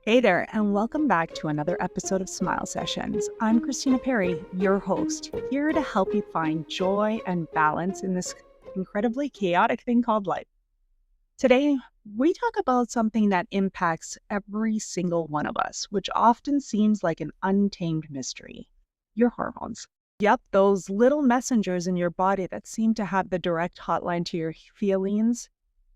Hey there, and welcome back to another episode of Smile Sessions. I'm Christina Perry, your host, here to help you find joy and balance in this incredibly chaotic thing called life. Today, we talk about something that impacts every single one of us, which often seems like an untamed mystery: your hormones. Yep, those little messengers in your body that seem to have the direct hotline to your feelings,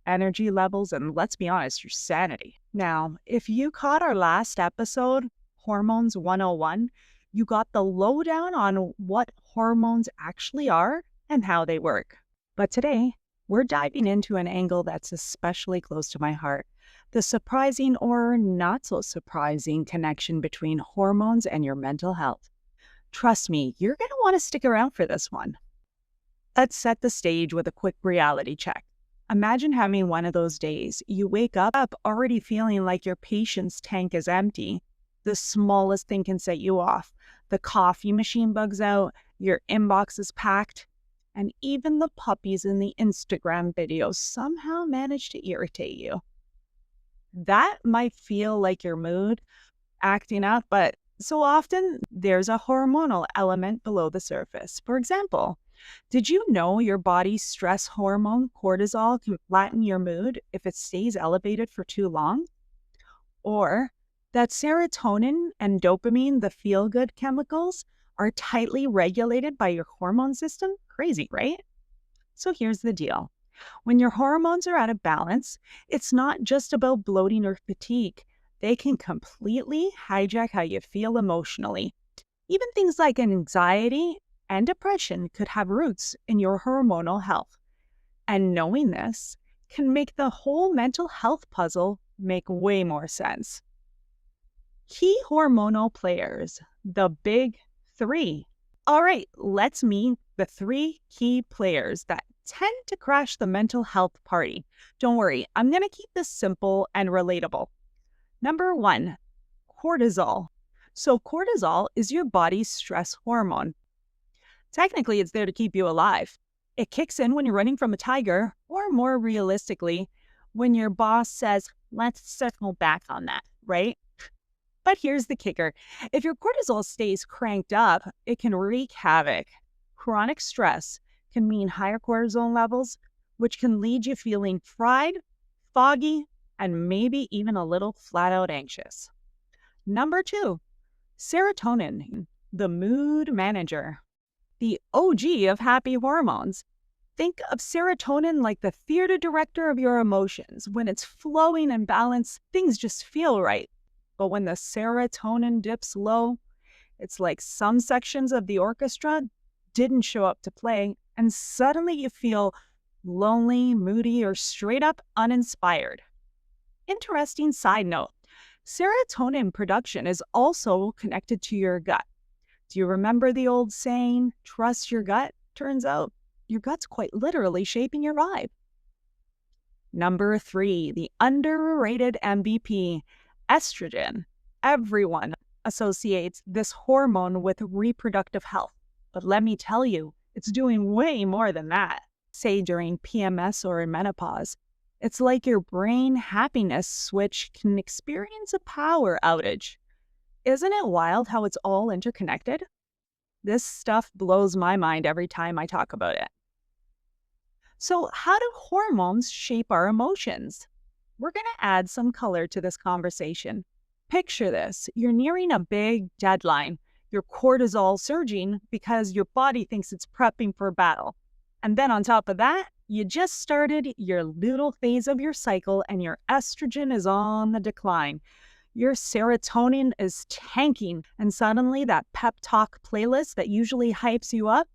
energy levels, and let's be honest, your sanity. Now, if you caught our last episode, Hormones 101, you got the lowdown on what hormones actually are and how they work. But today, we're diving into an angle that's especially close to my heart: the surprising or not so surprising connection between hormones and your mental health. Trust me, you're going to want to stick around for this one. Let's set the stage with a quick reality check. Imagine having one of those days. You wake up already feeling like your patience tank is empty. The smallest thing can set you off. The coffee machine bugs out, your inbox is packed, and even the puppies in the Instagram videos somehow manage to irritate you. That might feel like your mood acting up, but so often there's a hormonal element below the surface. For example, did you know your body's stress hormone, cortisol, can flatten your mood if it stays elevated for too long? Or that serotonin and dopamine, the feel-good chemicals, are tightly regulated by your hormone system? Crazy, right? So here's the deal. When your hormones are out of balance, it's not just about bloating or fatigue. They can completely hijack how you feel emotionally. Even things like anxiety and depression could have roots in your hormonal health. And knowing this can make the whole mental health puzzle make way more sense. Key hormonal players, the big three. All right, let's meet the three key players that tend to crash the mental health party. Don't worry, I'm going to keep this simple and relatable. Number one, cortisol. So cortisol is your body's stress hormone. Technically, it's there to keep you alive. It kicks in when you're running from a tiger, or more realistically, when your boss says, let's circle back on that, right? But here's the kicker. If your cortisol stays cranked up, it can wreak havoc. Chronic stress can mean higher cortisol levels, which can lead you feeling fried, foggy, and maybe even a little flat out anxious. Number two, serotonin, the mood manager, the OG of happy hormones. Think of serotonin like the theater director of your emotions. When it's flowing and balanced, things just feel right. But when the serotonin dips low, it's like some sections of the orchestra didn't show up to play, and suddenly you feel lonely, moody, or straight up uninspired. Interesting side note, serotonin production is also connected to your gut. Do you remember the old saying, trust your gut? Turns out your gut's quite literally shaping your vibe. Number three, the underrated MVP, estrogen. Everyone associates this hormone with reproductive health. But let me tell you, it's doing way more than that. Say during PMS or in menopause, it's like your brain happiness switch can experience a power outage. Isn't it wild how it's all interconnected? This stuff blows my mind every time I talk about it. So, how do hormones shape our emotions? We're going to add some color to this conversation. Picture this. You're nearing a big deadline. Your cortisol surging because your body thinks it's prepping for battle. And then on top of that, you just started your little phase of your cycle and your estrogen is on the decline. Your serotonin is tanking, and suddenly that pep talk playlist that usually hypes you up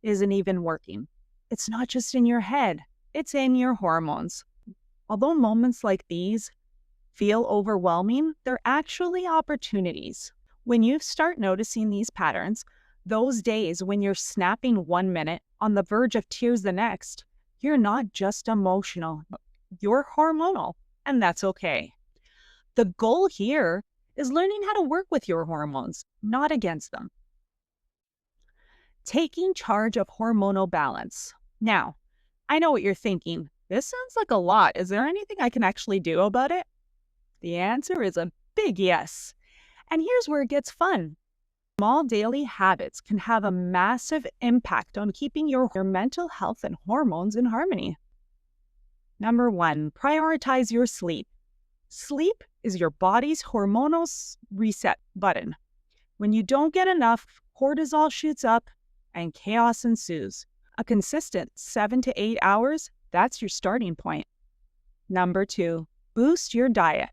isn't even working. It's not just in your head, it's in your hormones. Although moments like these feel overwhelming, they're actually opportunities. When you start noticing these patterns, those days when you're snapping 1 minute, on the verge of tears the next, you're not just emotional, you're hormonal, and that's okay. The goal here is learning how to work with your hormones, not against them. Taking charge of hormonal balance. Now, I know what you're thinking. This sounds like a lot. Is there anything I can actually do about it? The answer is a Big yes. And here's where it gets fun. Small daily habits can have a massive impact on keeping your mental health and hormones in harmony. Number one, prioritize your sleep. Sleep is your body's hormonal reset button. When you don't get enough, cortisol shoots up and chaos ensues. A consistent 7 to 8 hours, that's your starting point. Number two, boost your diet.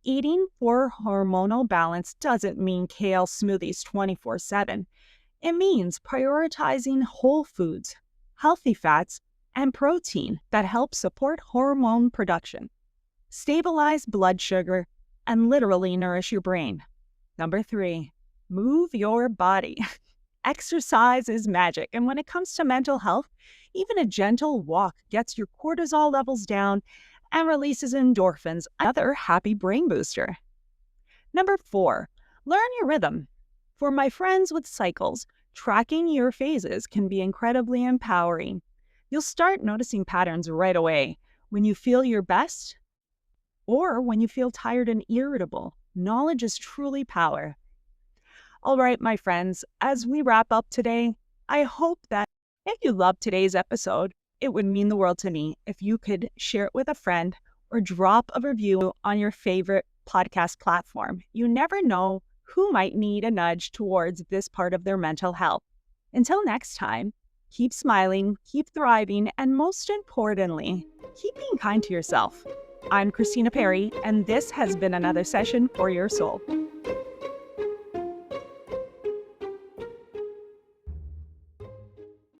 Eating for hormonal balance doesn't mean kale smoothies 24/7. It means prioritizing whole foods, healthy fats, and protein that help support hormone production, stabilize blood sugar, and literally nourish your brain. Number three, move your body. Exercise is magic, and when it comes to mental health, even a gentle walk gets your cortisol levels down and releases endorphins, another happy brain booster. Number four, learn your rhythm. For my friends with cycles, tracking your phases can be incredibly empowering. You'll start noticing patterns right away when you feel your best or when you feel tired and irritable. Knowledge is truly power. All right, my friends, as we wrap up today, I hope that if you loved today's episode, it would mean the world to me if you could share it with a friend or drop a review on your favorite podcast platform. You never know who might need a nudge towards this part of their mental health. Until next time, keep smiling, keep thriving, and most importantly, keep being kind to yourself. I'm Christina Perry, and this has been another session for your soul.